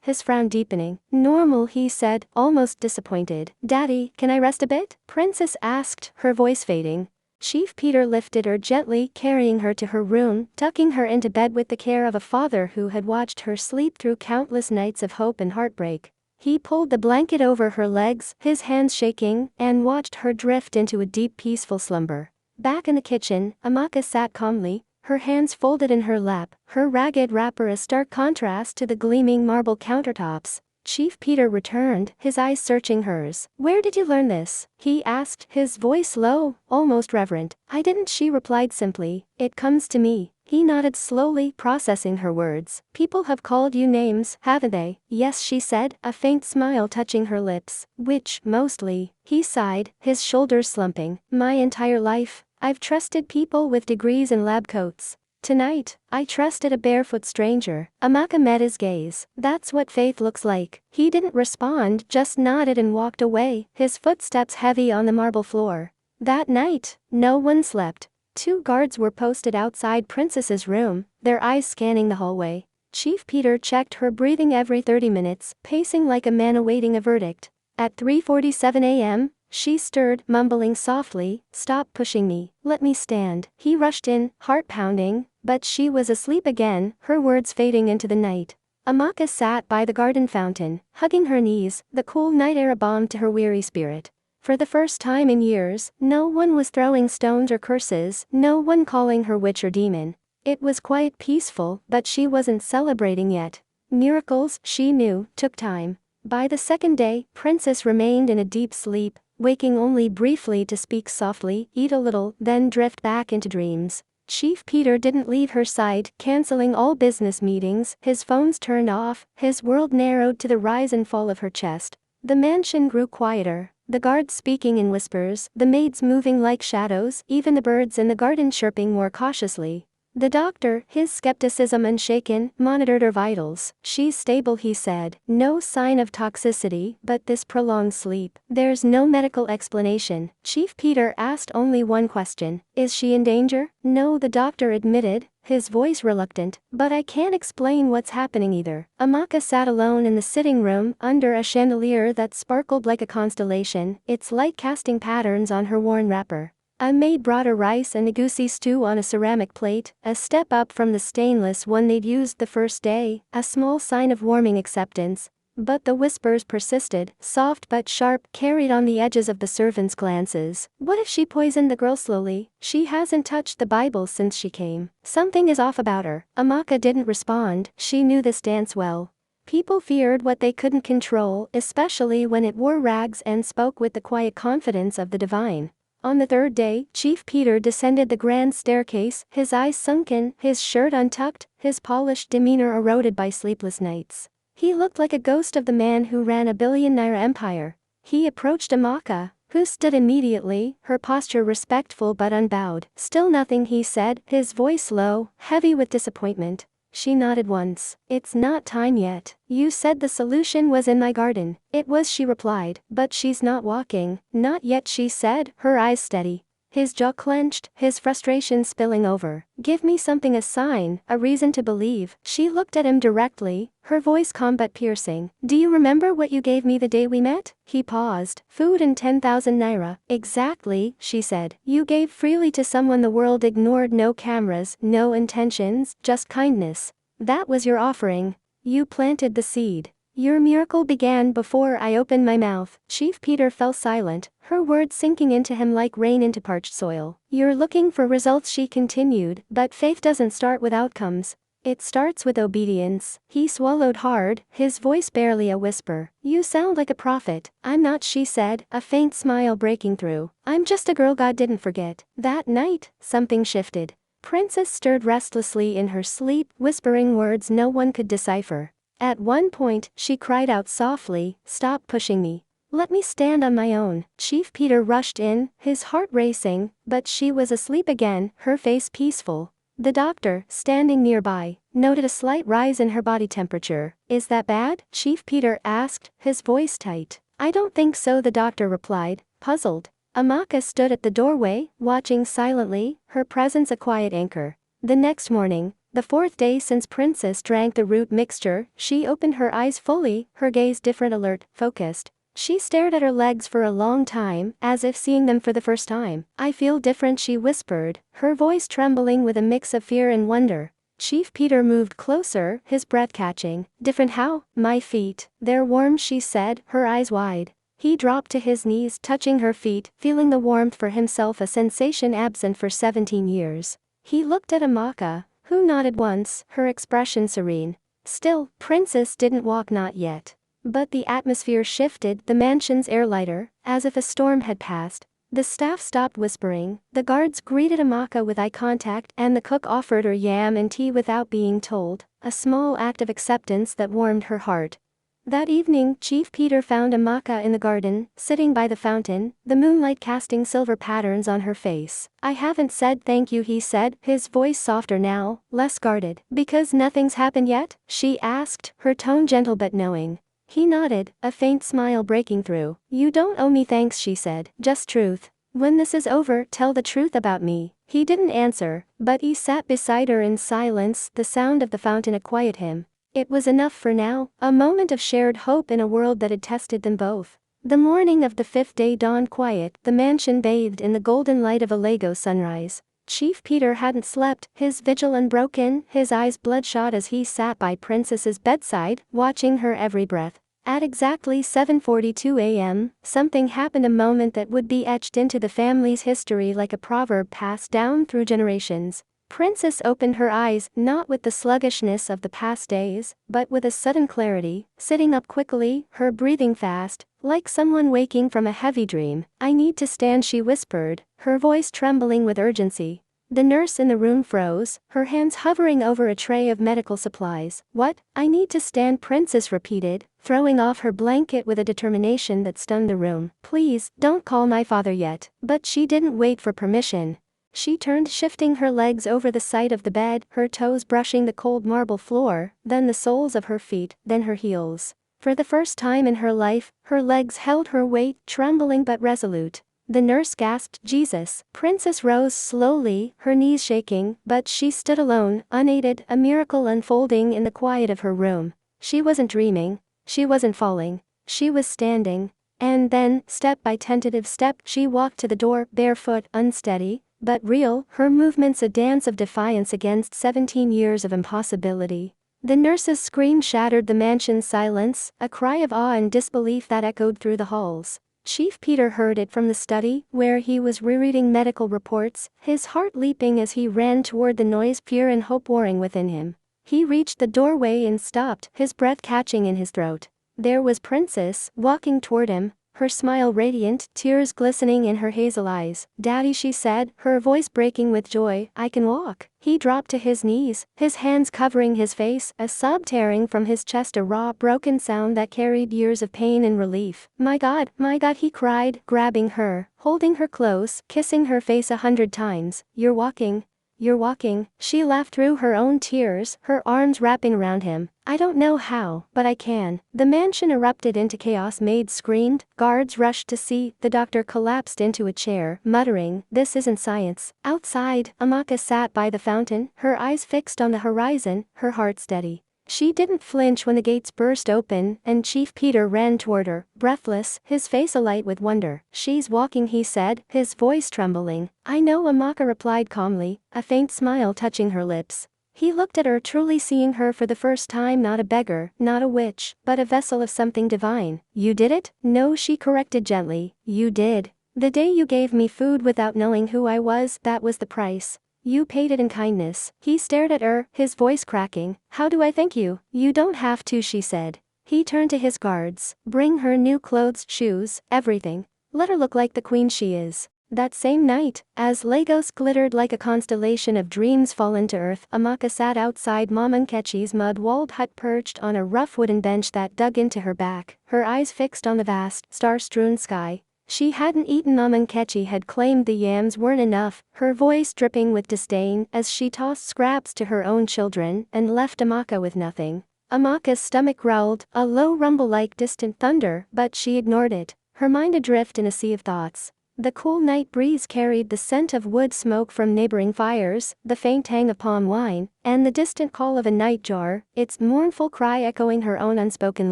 his frown deepening. "Normal," he said, almost disappointed. "Daddy, can I rest a bit?" Princess asked, her voice fading. Chief Peter lifted her gently, carrying her to her room, tucking her into bed with the care of a father who had watched her sleep through countless nights of hope and heartbreak. He pulled the blanket over her legs, his hands shaking, and watched her drift into a deep peaceful slumber. Back in the kitchen, Amaka sat calmly, her hands folded in her lap, her ragged wrapper a stark contrast to the gleaming marble countertops. Chief Peter returned, his eyes searching hers. "Where did you learn this?" he asked, his voice low, almost reverent. "I didn't," she replied simply. "It comes to me." He nodded slowly, processing her words. "People have called you names, haven't they?" "Yes," she said, a faint smile touching her lips. "Which, mostly?" He sighed, his shoulders slumping. "My entire life, I've trusted people with degrees and lab coats. Tonight, I trusted a barefoot stranger." Amaka met his gaze. "That's what faith looks like." He didn't respond, just nodded and walked away, his footsteps heavy on the marble floor. That night, no one slept. 2 guards were posted outside Princess's room, their eyes scanning the hallway. Chief Peter checked her breathing every 30 minutes, pacing like a man awaiting a verdict. At 3:47 a.m., she stirred, mumbling softly, "Stop pushing me, let me stand." He rushed in, heart pounding, but she was asleep again, her words fading into the night. Amaka sat by the garden fountain, hugging her knees, the cool night air a balm to her weary spirit. For the first time in years, no one was throwing stones or curses, no one calling her witch or demon. It was quite peaceful, but she wasn't celebrating yet. Miracles, she knew, took time. By the second day, Princess remained in a deep sleep, waking only briefly to speak softly, eat a little, then drift back into dreams. Chief Peter didn't leave her side, canceling all business meetings, his phones turned off, his world narrowed to the rise and fall of her chest. The mansion grew quieter, the guards speaking in whispers, the maids moving like shadows, even the birds in the garden chirping more cautiously. The doctor, his skepticism unshaken, monitored her vitals. "She's stable," he said. "No sign of toxicity, but this prolonged sleep. There's no medical explanation." Chief Peter asked only one question. "Is she in danger?" "No," the doctor admitted, his voice reluctant. "But I can't explain what's happening either." Amaka sat alone in the sitting room, under a chandelier that sparkled like a constellation, its light casting patterns on her worn wrapper. A maid brought her rice and egusi stew on a ceramic plate, a step up from the stainless one they'd used the first day, a small sign of warming acceptance. But the whispers persisted, soft but sharp, carried on the edges of the servants' glances. "What if she poisoned the girl slowly? She hasn't touched the Bible since she came. Something is off about her." Amaka didn't respond, she knew this dance well. People feared what they couldn't control, especially when it wore rags and spoke with the quiet confidence of the divine. On the third day, Chief Peter descended the grand staircase, his eyes sunken, his shirt untucked, his polished demeanor eroded by sleepless nights. He looked like a ghost of the man who ran a billionaire empire. He approached Amaka, who stood immediately, her posture respectful but unbowed. "Still nothing," he said, his voice low, heavy with disappointment. She nodded once. "It's not time yet. You said the solution was in my garden." "It was," she replied, "but she's not walking." "Not yet," she said, her eyes steady. His jaw clenched, his frustration spilling over. "Give me something, a sign, a reason to believe." She looked at him directly, her voice calm but piercing. "Do you remember what you gave me the day we met?" He paused. "Food and 10,000 naira. "Exactly," she said. "You gave freely to someone the world ignored. No cameras, no intentions, just kindness. That was your offering. You planted the seed. Your miracle began before I opened my mouth." Chief Peter fell silent, her words sinking into him like rain into parched soil. "You're looking for results," she continued, "but faith doesn't start with outcomes. It starts with obedience." He swallowed hard, his voice barely a whisper. "You sound like a prophet." "I'm not," she said, a faint smile breaking through. "I'm just a girl God didn't forget." That night, something shifted. Princess stirred restlessly in her sleep, whispering words no one could decipher. At one point, she cried out softly, "Stop pushing me. Let me stand on my own." Chief Peter rushed in, his heart racing, but she was asleep again, her face peaceful. The doctor, standing nearby, noted a slight rise in her body temperature. "Is that bad?" Chief Peter asked, his voice tight. "I don't think so," the doctor replied, puzzled. Amaka stood at the doorway, watching silently, her presence a quiet anchor. The next morning, the fourth day since Princess drank the root mixture, she opened her eyes fully, her gaze different, alert, focused. She stared at her legs for a long time, as if seeing them for the first time. "I feel different," she whispered, her voice trembling with a mix of fear and wonder. Chief Peter moved closer, his breath catching. "Different how?" "My feet. They're warm," she said, her eyes wide. He dropped to his knees, touching her feet, feeling the warmth for himself, a sensation absent for 17 years. He looked at Amaka, who nodded once, her expression serene. Still, Princess didn't walk, not yet. But the atmosphere shifted, the mansion's air lighter, as if a storm had passed. The staff stopped whispering, the guards greeted Amaka with eye contact, and the cook offered her yam and tea without being told, a small act of acceptance that warmed her heart. That evening, Chief Peter found Amaka in the garden, sitting by the fountain, the moonlight casting silver patterns on her face. "I haven't said thank you," he said, his voice softer now, less guarded. "Because nothing's happened yet?" she asked, her tone gentle but knowing. He nodded, a faint smile breaking through. "You don't owe me thanks," she said, "just truth. When this is over, tell the truth about me." He didn't answer, but he sat beside her in silence, the sound of the fountain quiet him. It was enough for now, a moment of shared hope in a world that had tested them both. The morning of the fifth day dawned quiet, the mansion bathed in the golden light of a Lego sunrise. Chief Peter hadn't slept, his vigil unbroken, his eyes bloodshot as he sat by Princess's bedside, watching her every breath. At exactly 7:42 a.m., something happened, a moment that would be etched into the family's history like a proverb passed down through generations. Princess opened her eyes, not with the sluggishness of the past days, but with a sudden clarity, sitting up quickly, her breathing fast, like someone waking from a heavy dream. "I need to stand," she whispered, her voice trembling with urgency. The nurse in the room froze, her hands hovering over a tray of medical supplies. "What? I need to stand," Princess repeated, throwing off her blanket with a determination that stunned the room. "Please, don't call my father yet." But she didn't wait for permission. She turned, shifting her legs over the side of the bed, her toes brushing the cold marble floor, then the soles of her feet, then her heels. For the first time in her life, her legs held her weight, trembling but resolute. The nurse gasped, "Jesus." Princess rose slowly, her knees shaking, but she stood alone, unaided, a miracle unfolding in the quiet of her room. She wasn't dreaming. She wasn't falling. She was standing. And then, step by tentative step, she walked to the door, barefoot, unsteady, but real, her movements a dance of defiance against 17 years of impossibility. The nurse's scream shattered the mansion's silence, a cry of awe and disbelief that echoed through the halls. Chief Peter heard it from the study, where he was rereading medical reports, his heart leaping as he ran toward the noise, fear and hope warring within him. He reached the doorway and stopped, his breath catching in his throat. There was Princess, walking toward him, her smile radiant, tears glistening in her hazel eyes. "Daddy," she said, her voice breaking with joy, "I can walk." He dropped to his knees, his hands covering his face, a sob tearing from his chest, a raw, broken sound that carried years of pain and relief. My God," he cried, grabbing her, holding her close, kissing her face 100 times. "You're walking. You're walking." She laughed through her own tears, her arms wrapping around him. "I don't know how, but I can." The mansion erupted into chaos, maids screamed, guards rushed to see, the doctor collapsed into a chair, muttering, "This isn't science." Outside, Amaka sat by the fountain, her eyes fixed on the horizon, her heart steady. She didn't flinch when the gates burst open, and Chief Peter ran toward her, breathless, his face alight with wonder. "She's walking," he said, his voice trembling. "I know," Amaka replied calmly, a faint smile touching her lips. He looked at her, truly seeing her for the first time, not a beggar, not a witch, but a vessel of something divine. "You did it?" "No," she corrected gently, "you did. The day you gave me food without knowing who I was, that was the price. You paid it in kindness." He stared at her, his voice cracking. "How do I thank you?" "You don't have to," she said. He turned to his guards. "Bring her new clothes, shoes, everything. Let her look like the queen she is." That same night, as Lagos glittered like a constellation of dreams fallen to earth, Amaka sat outside Mama Nkechi's mud-walled hut perched on a rough wooden bench that dug into her back, her eyes fixed on the vast, star-strewn sky. She hadn't eaten. Mama Nkechi had claimed the yams weren't enough, her voice dripping with disdain as she tossed scraps to her own children and left Amaka with nothing. Amaka's stomach growled, a low rumble like distant thunder, but she ignored it, her mind adrift in a sea of thoughts. The cool night breeze carried the scent of wood smoke from neighboring fires, the faint tang of palm wine, and the distant call of a nightjar, its mournful cry echoing her own unspoken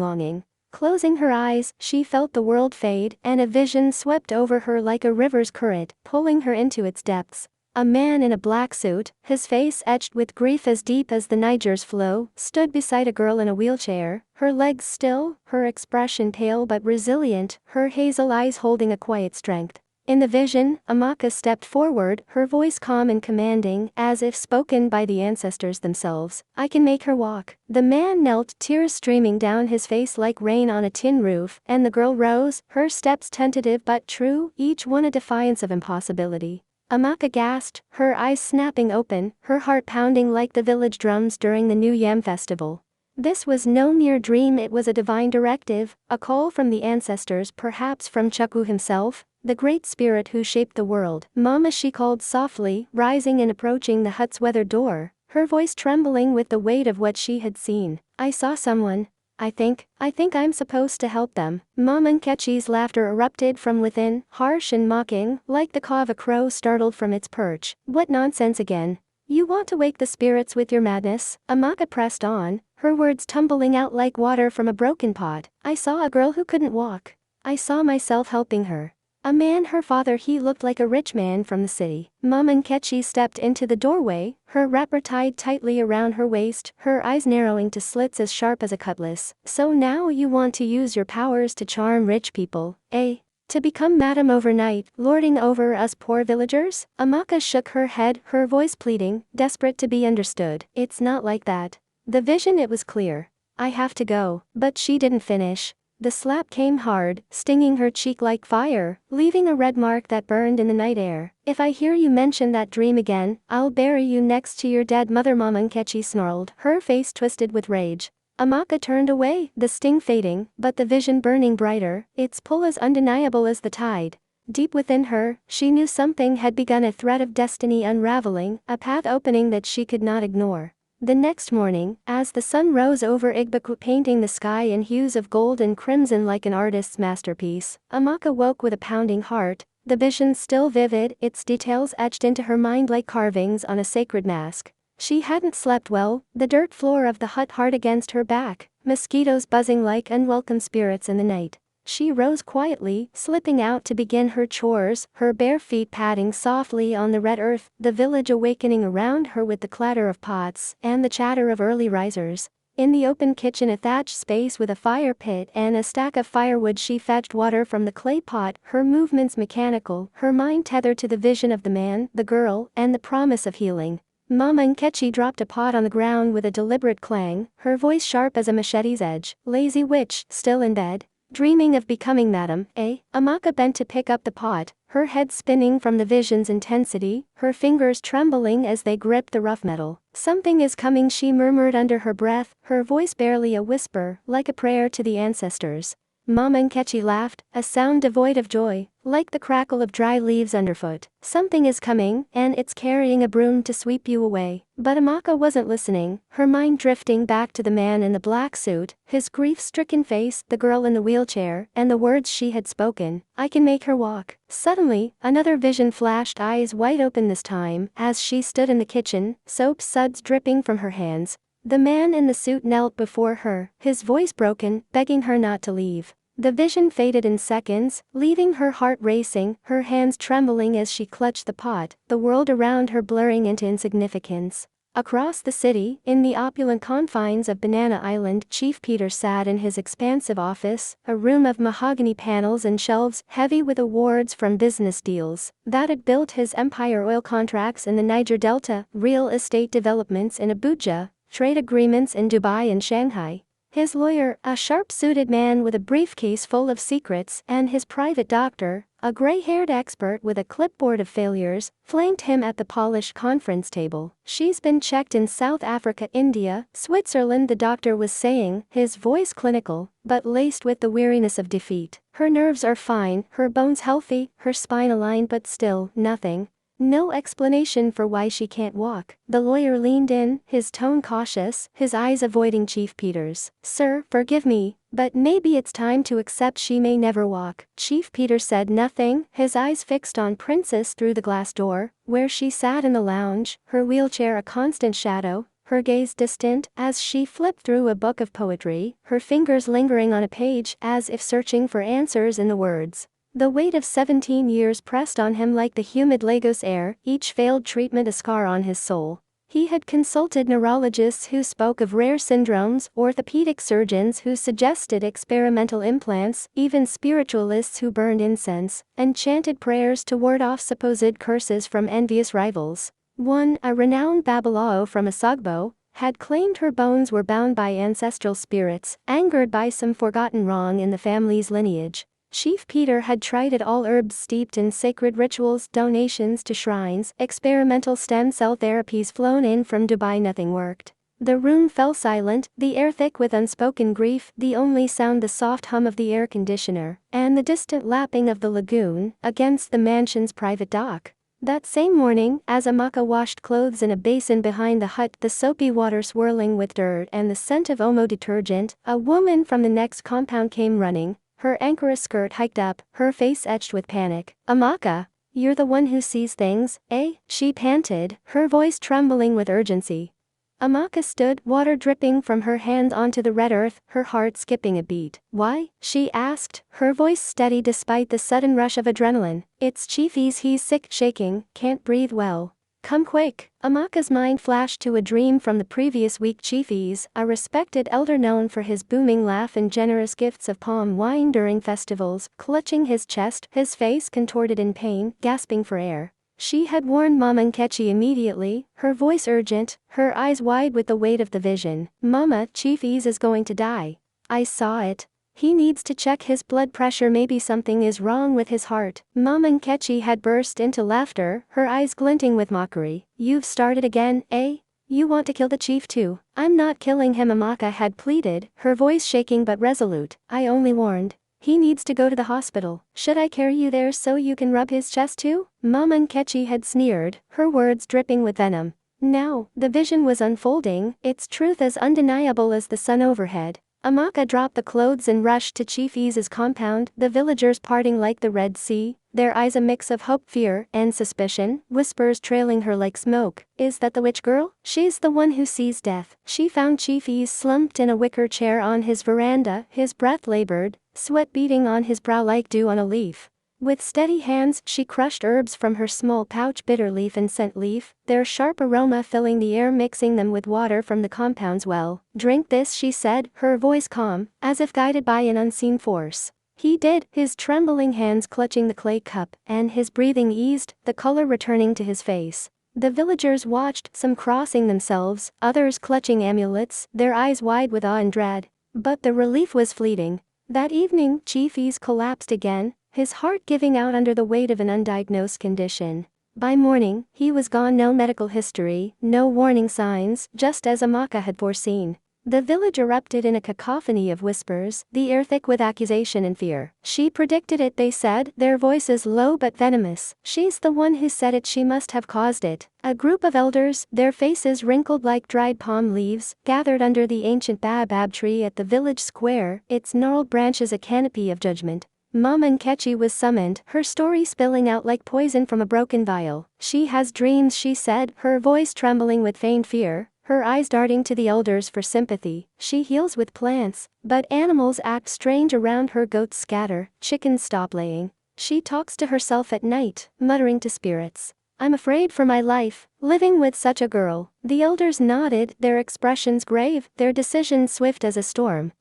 longing. Closing her eyes, she felt the world fade, and a vision swept over her like a river's current, pulling her into its depths. A man in a black suit, his face etched with grief as deep as the Niger's flow, stood beside a girl in a wheelchair, her legs still, her expression pale but resilient, her hazel eyes holding a quiet strength. In the vision, Amaka stepped forward, her voice calm and commanding, as if spoken by the ancestors themselves. I can make her walk. The man knelt, tears streaming down his face like rain on a tin roof, and the girl rose, her steps tentative but true, each one a defiance of impossibility. Amaka gasped, her eyes snapping open, her heart pounding like the village drums during the New Yam festival. This was no mere dream, it was a divine directive, a call from the ancestors, perhaps from Chukwu himself, the great spirit who shaped the world. Mama, she called softly, rising and approaching the hut's weathered door, her voice trembling with the weight of what she had seen. I saw someone. I think I'm supposed to help them. Mama Nkechi's laughter erupted from within, harsh and mocking, like the caw of a crow startled from its perch. What nonsense again? You want to wake the spirits with your madness? Amaka pressed on, her words tumbling out like water from a broken pot. I saw a girl who couldn't walk. I saw myself helping her. A man, her father, he looked like a rich man from the city. Mama Nkechi stepped into the doorway, her wrapper tied tightly around her waist, her eyes narrowing to slits as sharp as a cutlass. So now you want to use your powers to charm rich people, eh? To become madam overnight, lording over us poor villagers? Amaka shook her head, her voice pleading, desperate to be understood. It's not like that. The vision, it was clear. I have to go. But she didn't finish. The slap came hard, stinging her cheek like fire, leaving a red mark that burned in the night air. If I hear you mention that dream again, I'll bury you next to your dead mother, Mama Nkechi snarled, her face twisted with rage. Amaka turned away, the sting fading, but the vision burning brighter, its pull as undeniable as the tide. Deep within her, she knew something had begun, a thread of destiny unraveling, a path opening that she could not ignore. The next morning, as the sun rose over Igbokwe painting the sky in hues of gold and crimson like an artist's masterpiece, Amaka woke with a pounding heart, the vision still vivid, its details etched into her mind like carvings on a sacred mask. She hadn't slept well, the dirt floor of the hut hard against her back, mosquitoes buzzing like unwelcome spirits in the night. She rose quietly, slipping out to begin her chores, her bare feet padding softly on the red earth, the village awakening around her with the clatter of pots and the chatter of early risers. In the open kitchen, a thatched space with a fire pit and a stack of firewood, she fetched water from the clay pot, her movements mechanical, her mind tethered to the vision of the man, the girl, and the promise of healing. Mama Nkechi dropped a pot on the ground with a deliberate clang, her voice sharp as a machete's edge. Lazy witch, still in bed? Dreaming of becoming madam, eh? Amaka bent to pick up the pot, her head spinning from the vision's intensity, her fingers trembling as they gripped the rough metal. Something is coming, she murmured under her breath, her voice barely a whisper, like a prayer to the ancestors. Mama Nkechi laughed, a sound devoid of joy, like the crackle of dry leaves underfoot. Something is coming, and it's carrying a broom to sweep you away. But Amaka wasn't listening, her mind drifting back to the man in the black suit, his grief-stricken face, the girl in the wheelchair, and the words she had spoken. I can make her walk. Suddenly, another vision flashed, eyes wide open this time, as she stood in the kitchen, soap suds dripping from her hands. The man in the suit knelt before her, his voice broken, begging her not to leave. The vision faded in seconds, leaving her heart racing, her hands trembling as she clutched the pot, the world around her blurring into insignificance. Across the city, in the opulent confines of Banana Island, Chief Peter sat in his expansive office, a room of mahogany panels and shelves heavy with awards from business deals that had built his empire: oil contracts in the Niger Delta, real estate developments in Abuja, trade agreements in Dubai and Shanghai. His lawyer, a sharp-suited man with a briefcase full of secrets, and his private doctor, a gray-haired expert with a clipboard of failures, flanked him at the polished conference table. She's been checked in South Africa, India, Switzerland, the doctor was saying, his voice clinical, but laced with the weariness of defeat. Her nerves are fine, her bones healthy, her spine aligned, but still, nothing. No explanation for why she can't walk. The lawyer leaned in, his tone cautious, his eyes avoiding Chief Peters. Sir, forgive me, but maybe it's time to accept she may never walk. Chief Peters said nothing, his eyes fixed on Princess through the glass door, where she sat in the lounge, her wheelchair a constant shadow, her gaze distant, as she flipped through a book of poetry, her fingers lingering on a page, as if searching for answers in the words. The weight of 17 years pressed on him like the humid Lagos air, each failed treatment a scar on his soul. He had consulted neurologists who spoke of rare syndromes, orthopedic surgeons who suggested experimental implants, even spiritualists who burned incense and chanted prayers to ward off supposed curses from envious rivals. One, a renowned Babalao from Asogbo, had claimed her bones were bound by ancestral spirits, angered by some forgotten wrong in the family's lineage. Chief Peter had tried it all: herbs steeped in sacred rituals, donations to shrines, experimental stem cell therapies flown in from Dubai. Nothing worked. The room fell silent, the air thick with unspoken grief, the only sound the soft hum of the air conditioner, and the distant lapping of the lagoon against the mansion's private dock. That same morning, as Amaka washed clothes in a basin behind the hut, the soapy water swirling with dirt and the scent of Omo detergent, a woman from the next compound came running, her Ankara skirt hiked up, her face etched with panic. Amaka, you're the one who sees things, eh? She panted, her voice trembling with urgency. Amaka stood, water dripping from her hand onto the red earth, her heart skipping a beat. Why? She asked, her voice steady despite the sudden rush of adrenaline. It's Chiefy's, he's sick, shaking, can't breathe well. Come quick. Amaka's mind flashed to a dream from the previous week. Chiefy's, a respected elder known for his booming laugh and generous gifts of palm wine during festivals, clutching his chest, his face contorted in pain, gasping for air. She had warned Mama Nkechi immediately, her voice urgent, her eyes wide with the weight of the vision. Mama, Chiefy's is going to die. I saw it. He needs to check his blood pressure, maybe something is wrong with his heart. Mama Nkechi had burst into laughter, her eyes glinting with mockery. You've started again, eh? You want to kill the chief too? I'm not killing him, Amaka had pleaded, her voice shaking but resolute. I only warned. He needs to go to the hospital. Should I carry you there so you can rub his chest too? Mama Nkechi had sneered, her words dripping with venom. Now, the vision was unfolding, its truth as undeniable as the sun overhead. Amaka dropped the clothes and rushed to Chief Ease's compound, the villagers parting like the Red Sea, their eyes a mix of hope, fear, and suspicion, whispers trailing her like smoke. Is that the witch girl? She's the one who sees death. She found Chief Ease slumped in a wicker chair on his veranda, his breath labored, sweat beading on his brow like dew on a leaf. With steady hands, she crushed herbs from her small pouch, bitter leaf and scent leaf, their sharp aroma filling the air, mixing them with water from the compound's well. Drink this, she said, her voice calm, as if guided by an unseen force. He did, his trembling hands clutching the clay cup, and his breathing eased, the color returning to his face. The villagers watched, some crossing themselves, others clutching amulets, their eyes wide with awe and dread. But the relief was fleeting. That evening, Chief Ease collapsed again, his heart giving out under the weight of an undiagnosed condition. By morning, he was gone, no medical history, no warning signs, just as Amaka had foreseen. The village erupted in a cacophony of whispers, the air thick with accusation and fear. She predicted it, they said, their voices low but venomous. She's the one who said it, she must have caused it. A group of elders, their faces wrinkled like dried palm leaves, gathered under the ancient baobab tree at the village square, its gnarled branches a canopy of judgment. Mama Nkechi was summoned, her story spilling out like poison from a broken vial. She has dreams, she said, her voice trembling with feigned fear, her eyes darting to the elders for sympathy. She heals with plants, but animals act strange around her. Goats scatter, chickens stop laying. She talks to herself at night, muttering to spirits. I'm afraid for my life, living with such a girl. The elders nodded, their expressions grave, their decisions swift as a storm.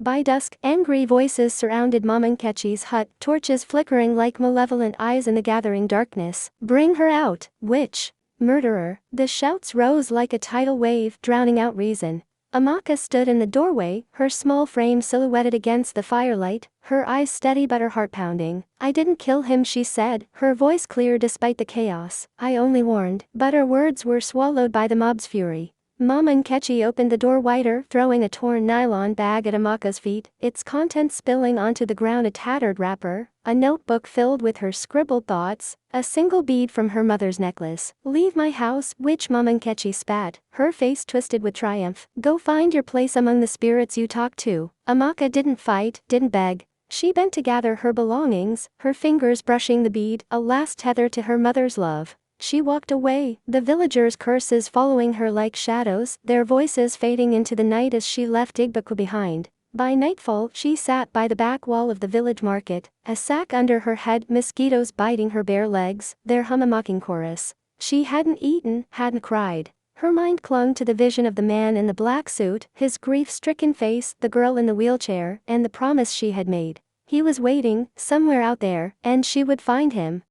By dusk, angry voices surrounded Mama Nkechi's hut, torches flickering like malevolent eyes in the gathering darkness. Bring her out, witch! Murderer! The shouts rose like a tidal wave, drowning out reason. Amaka stood in the doorway, her small frame silhouetted against the firelight, her eyes steady but her heart pounding. "I didn't kill him," she said, her voice clear despite the chaos. "I only warned," but her words were swallowed by the mob's fury. Mama Nkechi opened the door wider, throwing a torn nylon bag at Amaka's feet, its contents spilling onto the ground. A tattered wrapper, a notebook filled with her scribbled thoughts, a single bead from her mother's necklace. "Leave my house," which Mama Nkechi spat, her face twisted with triumph. "Go find your place among the spirits you talk to." Amaka didn't fight, didn't beg. She bent to gather her belongings, her fingers brushing the bead, a last tether to her mother's love. She walked away, the villagers' curses following her like shadows, their voices fading into the night as she left Igbokwe behind. By nightfall, she sat by the back wall of the village market, a sack under her head, mosquitoes biting her bare legs, their hum a mocking chorus. She hadn't eaten, hadn't cried. Her mind clung to the vision of the man in the black suit, his grief-stricken face, the girl in the wheelchair, and the promise she had made. He was waiting, somewhere out there, and she would find him.